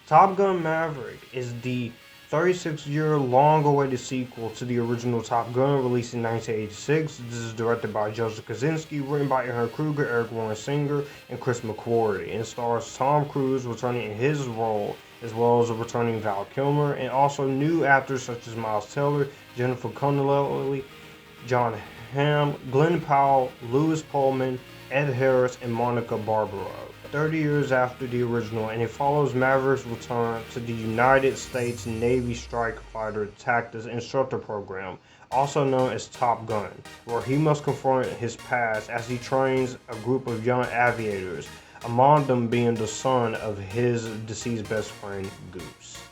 Top Gun Maverick is the 36-year long-awaited sequel to the original Top Gun, released in 1986. This is directed by Joseph Kosinski, written by Aaron Kruger, Eric Warren Singer, and Chris McQuarrie, and stars Tom Cruise returning in his role, as well as a returning Val Kilmer, and also new actors such as Miles Teller, Jennifer Connelly, John Hamm, Glenn Powell, Lewis Pullman, Ed Harris, and Monica Barbaro. 30 years after the original, and it follows Maverick's return to the United States Navy Strike Fighter Tactics Instructor Program, also known as Top Gun, where he must confront his past as he trains a group of young aviators, among them being the son of his deceased best friend, Goose.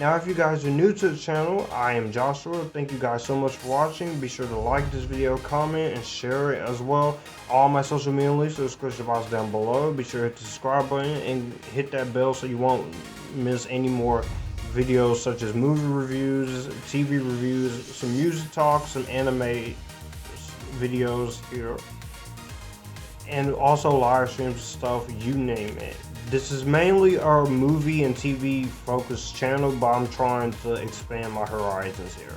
Now, if you guys are new to the channel, I am Joshua. Thank you guys so much for watching. Be sure to like this video, comment, and share it as well. All my social media links are in the description box down below. Be sure to hit the subscribe button and hit that bell so you won't miss any more videos such as movie reviews, TV reviews, some music talk, some anime videos here, and also live streams and stuff, you name it. This is mainly our movie and TV focused channel, but I'm trying to expand my horizons here.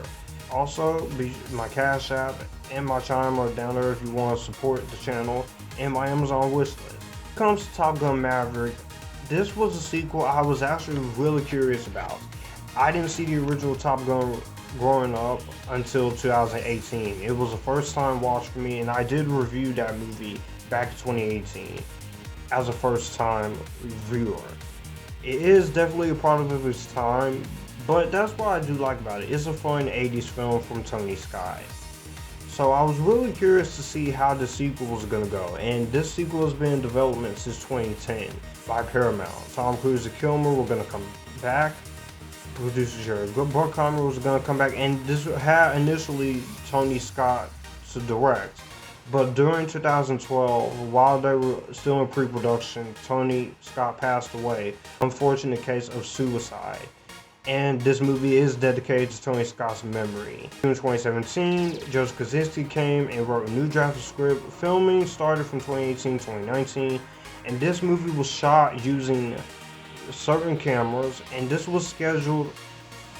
Also, my Cash App and my Chime are down there if you want to support the channel, and my Amazon wishlist. When it comes to Top Gun Maverick, this was a sequel I was actually really curious about. I didn't see the original Top Gun growing up until 2018. It was a first time watch for me, and I did review that movie back in 2018 as a first time viewer. It is definitely a product of its time, but that's what I do like about it. It's a fun 80s film from Tony Scott. So I was really curious to see how the sequel was going to go, and this sequel has been in development since 2010 by Paramount. Tom Cruise and Kilmer were going to come back. Producer Jerry Bruckheimer was going to come back, and this had initially Tony Scott to direct. But during 2012, while they were still in pre-production, Tony Scott passed away. Unfortunate case of suicide. And this movie is dedicated to Tony Scott's memory. In 2017, Joseph Kosinski came and wrote a new draft of script. Filming started from 2018-2019, and this movie was shot using certain cameras, and this was scheduled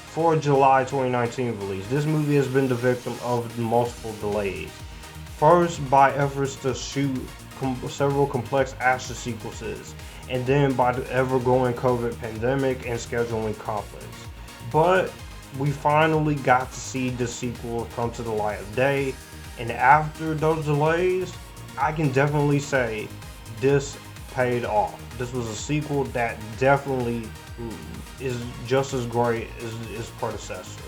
for July 2019 release. This movie has been the victim of multiple delays. First, by efforts to shoot several complex action sequences, and then by the ever-growing COVID pandemic and scheduling conflicts. But we finally got to see the sequel come to the light of day, and after those delays, I can definitely say this paid off. This was a sequel that definitely is just as great as its predecessor.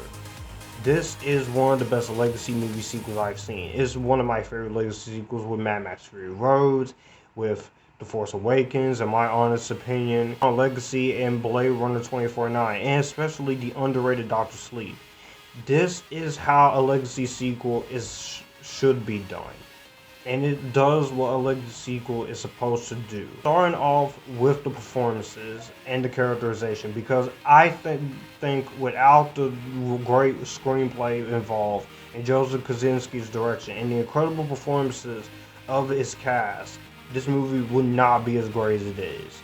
This is one of the best legacy movie sequels I've seen. It's one of my favorite legacy sequels, with Mad Max Fury Road, with The Force Awakens, in my honest opinion, on Legacy and Blade Runner 2049, and especially the underrated Dr. Sleep. This is how a legacy sequel should be done. And it does what a legacy sequel is supposed to do. Starting off with the performances and the characterization, because I think without the great screenplay involved in Joseph Kosinski's direction and the incredible performances of its cast, this movie would not be as great as it is.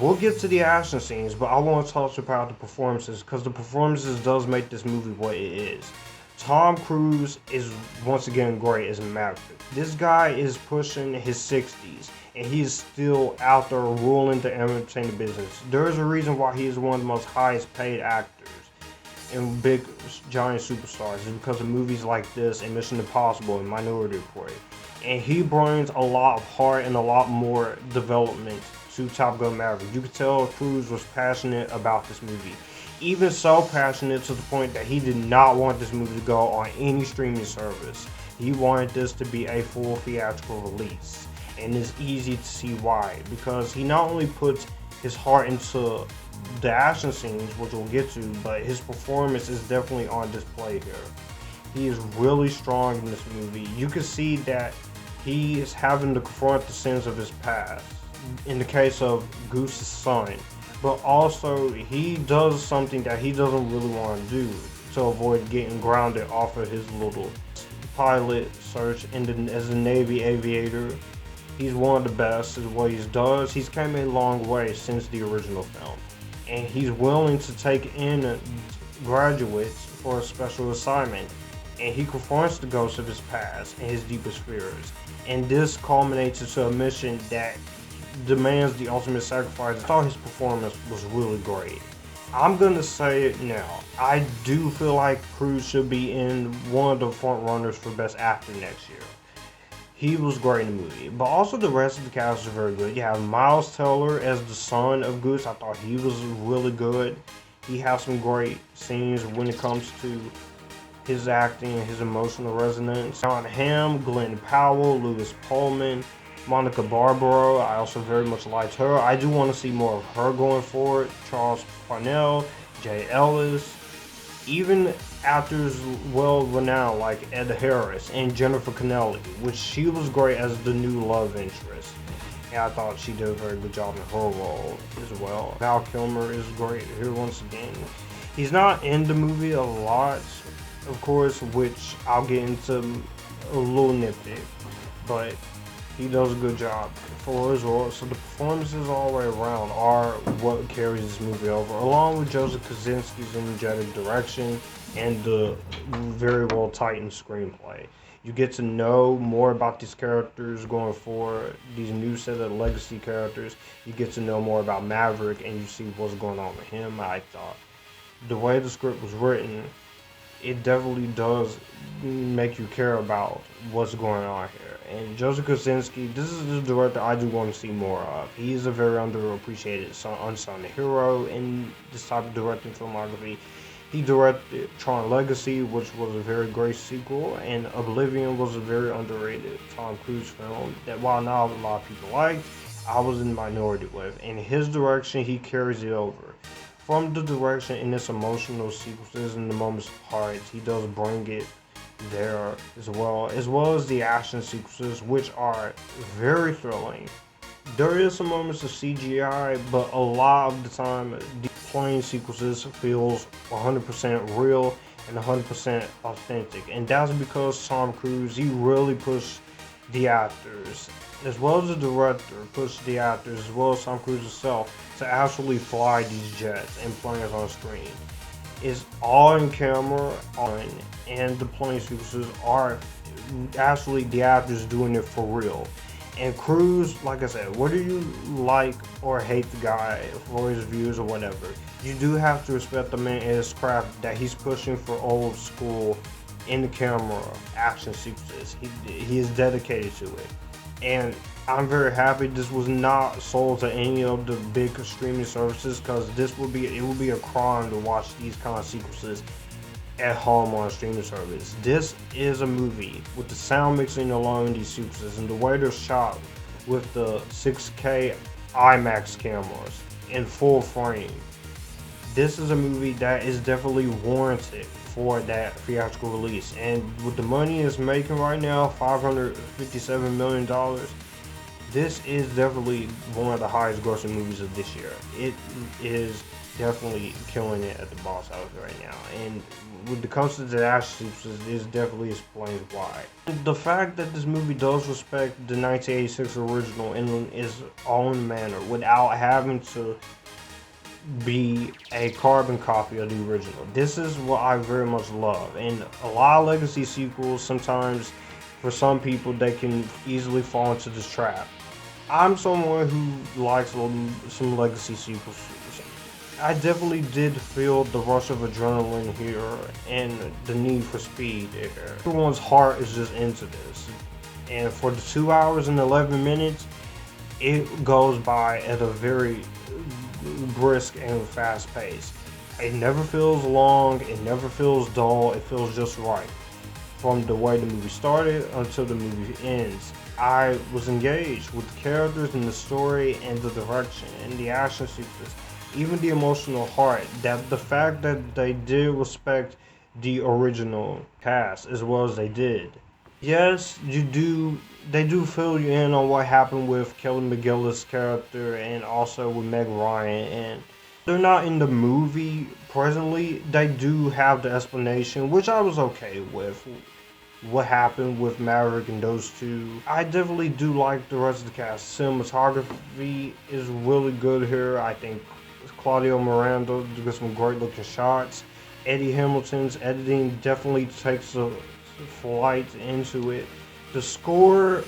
We'll get to the action scenes, but I want to talk about the performances, because the performances does make this movie what it is. Tom Cruise is once again great as Maverick. This guy is pushing his 60s, and he is still out there ruling the entertainment business. There is a reason why he is one of the most highest paid actors and big giant superstars. It's because of movies like this and Mission Impossible and Minority Report. And he brings a lot of heart and a lot more development to Top Gun Maverick. You could tell Cruise was passionate about this movie. Even so passionate to the point that he did not want this movie to go on any streaming service. He wanted this to be a full theatrical release. And it's easy to see why. Because he not only puts his heart into the action scenes, which we'll get to, but his performance is definitely on display here. He is really strong in this movie. You can see that he is having to confront the sins of his past. In the case of Goose's son. But also, he does something that he doesn't really want to do to avoid getting grounded off of his little pilot search as a Navy aviator. He's one of the best at what he does. He's come a long way since the original film. and he's willing to take in graduates for a special assignment, and he confronts the ghosts of his past and his deepest fears. And this culminates into a mission that demands the ultimate sacrifice. I thought his performance was really great. I'm gonna say it now. I do feel like Cruise should be in one of the front runners for Best Actor next year. He was great in the movie, but also the rest of the cast was very good. You have Miles Teller as the son of Goose. I thought he was really good. He has some great scenes when it comes to his acting and his emotional resonance. John Hamm, Glenn Powell, Lewis Pullman, Monica Barbaro. I also very much liked her. I do want to see more of her going forward. Charles Parnell, Jay Ellis, even actors well renowned like Ed Harris and Jennifer Connelly, which she was great as the new love interest. And I thought she did a very good job in her role as well. Val Kilmer is great here once again. He's not in the movie a lot, of course, which I'll get into a little nitpick, but he does a good job for his role. So the performances all the way around are what carries this movie over, along with Joseph Kosinski's energetic direction and the very well tightened screenplay. You get to know more about these characters going forward, these new set of legacy characters. You get to know more about Maverick, and you see what's going on with him. I thought the way the script was written, it definitely does make you care about what's going on here. And Joseph Kosinski, this is the director I do want to see more of. He is a very underappreciated unsung hero in this type of directing filmography. He directed Tron Legacy, which was a very great sequel, and Oblivion was a very underrated Tom Cruise film that while not a lot of people liked, I was in the minority with. In his direction, he carries it over. From the direction in its emotional sequences and the moments of heart, he does bring it there as well as the action sequences, which are very thrilling. There is some moments of CGI, but a lot of the time, the plane sequences feels 100% real and 100% authentic, and that's because Tom Cruise, he really pushed the actors, as well as the director, pushed the actors, as well as Tom Cruise himself, to actually fly these jets and planes on screen. It's all in camera on, and the plane sequences are actually the actors doing it for real. And Cruise, like I said, whether you like or hate the guy for his views or whatever, you do have to respect the man and his craft that he's pushing for old school in the camera action sequences. He is dedicated to it. And I'm very happy this was not sold to any of the big streaming services, because it would be a crime to watch these kind of sequences at home on a streaming service. This is a movie with the sound mixing along these sequences and the way they're shot with the 6K IMAX cameras in full frame. This is a movie that is definitely warranted for that theatrical release, and with the money it's making right now, $557 million, this is definitely one of the highest grossing movies of this year. It is definitely killing it at the box office right now, and when it comes to the action sequences, this definitely explains why. The fact that this movie does respect the 1986 original in its own manner without having to be a carbon copy of the original. This is what I very much love. And a lot of legacy sequels, sometimes for some people, they can easily fall into this trap. I'm someone who likes some legacy sequels. I definitely did feel the rush of adrenaline here and the need for speed here. Everyone's heart is just into this. And for the 2 hours and 11 minutes, it goes by at a very brisk and fast pace. It never feels long, it never feels dull, it feels just right. From the way the movie started until the movie ends, I was engaged with the characters and the story and the direction and the action sequences, even the emotional heart, that the fact that they did respect the original cast as well as they did. Yes, they do fill you in on what happened with Kelly McGillis' character and also with Meg Ryan, and they're not in the movie presently. They do have the explanation, which I was okay with, what happened with Maverick and those two. I definitely do like the rest of the cast. Cinematography is really good here. I think Claudio Miranda to get some great looking shots. Eddie Hamilton's editing definitely takes a flight into it. The score,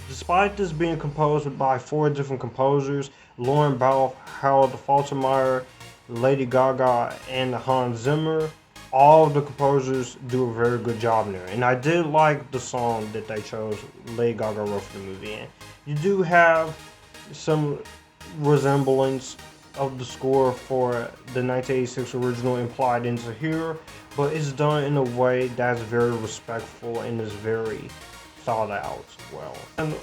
despite this being composed by 4 different composers, Lauren Bauer, Harold Faltermeyer, Lady Gaga, and Hans Zimmer, all of the composers do a very good job there. And I did like the song that they chose, Lady Gaga wrote for the movie. And you do have some resemblance of the score for the 1986 original implied into here, but it's done in a way that's very respectful and is very thought out well. And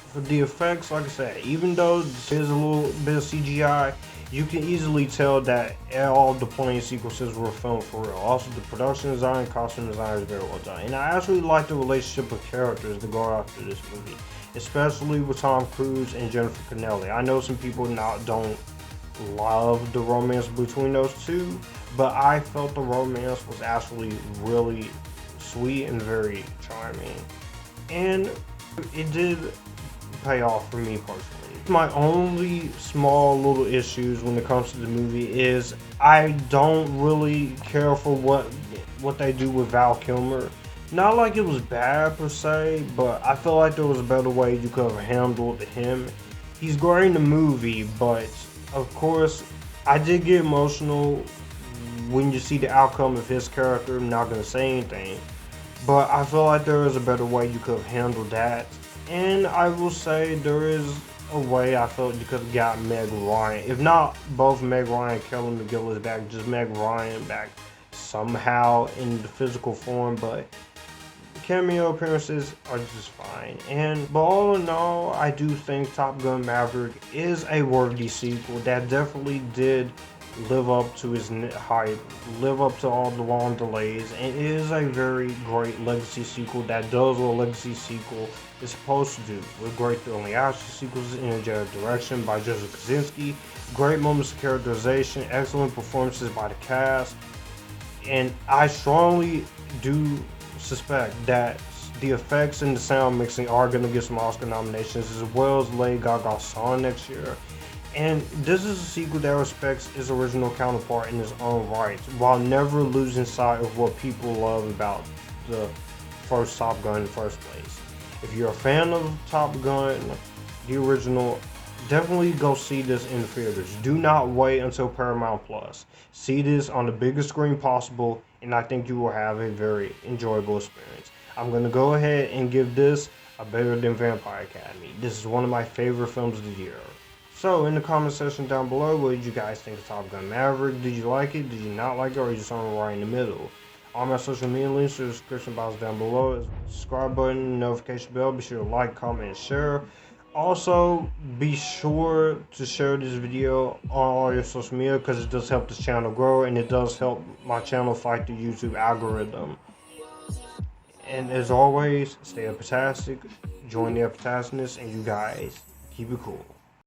for the effects, like I said, even though there's a little bit of CGI, you can easily tell that all the plane sequences were filmed for real. Also, the production design, costume design is very well done. And I actually like the relationship of characters that go after this movie, especially with Tom Cruise and Jennifer Connelly. I know some people don't love the romance between those two, but I felt the romance was actually really sweet and very charming. And it did pay off for me personally. My only small little issues when it comes to the movie is I don't really care for what they do with Val Kilmer. Not like it was bad per se, but I feel like there was a better way you could have handled him. He's great in the movie, but of course I did get emotional when you see the outcome of his character. I'm not gonna say anything, but I feel like there is a better way you could have handled that. And I will say there is a way I felt you could have got Meg Ryan. If not both Meg Ryan and Kelly McGillis back, just Meg Ryan back somehow in the physical form, but cameo appearances are just fine. But all in all, I do think Top Gun Maverick is a worthy sequel that definitely did live up to his hype, live up to all the long delays, and it is a very great legacy sequel that does what a legacy sequel is supposed to do, with great thrilling action sequences, energetic direction by Joseph Kosinski, great moments of characterization, excellent performances by the cast, and I strongly do suspect that the effects and the sound mixing are going to get some Oscar nominations, as well as Lady Gaga's song next year. And this is a sequel that respects its original counterpart in its own right, while never losing sight of what people love about the first Top Gun in the first place. If you're a fan of Top Gun, the original, definitely go see this in the theaters. Do not wait until Paramount Plus. See this on the biggest screen possible, and I think you will have a very enjoyable experience. I'm going to go ahead and give this a better than Vampire Academy. This is one of my favorite films of the year. So, in the comment section down below, what did you guys think of Top Gun Maverick? Did you like it? Did you not like it? Or are you just on right in the middle? All my social media links are in the description box down below. Subscribe button, notification bell. Be sure to like, comment, and share. Also, be sure to share this video on all your social media, because it does help this channel grow, and it does help my channel fight the YouTube algorithm. And as always, stay epitastic, join the Epictasticness, and you guys keep it cool.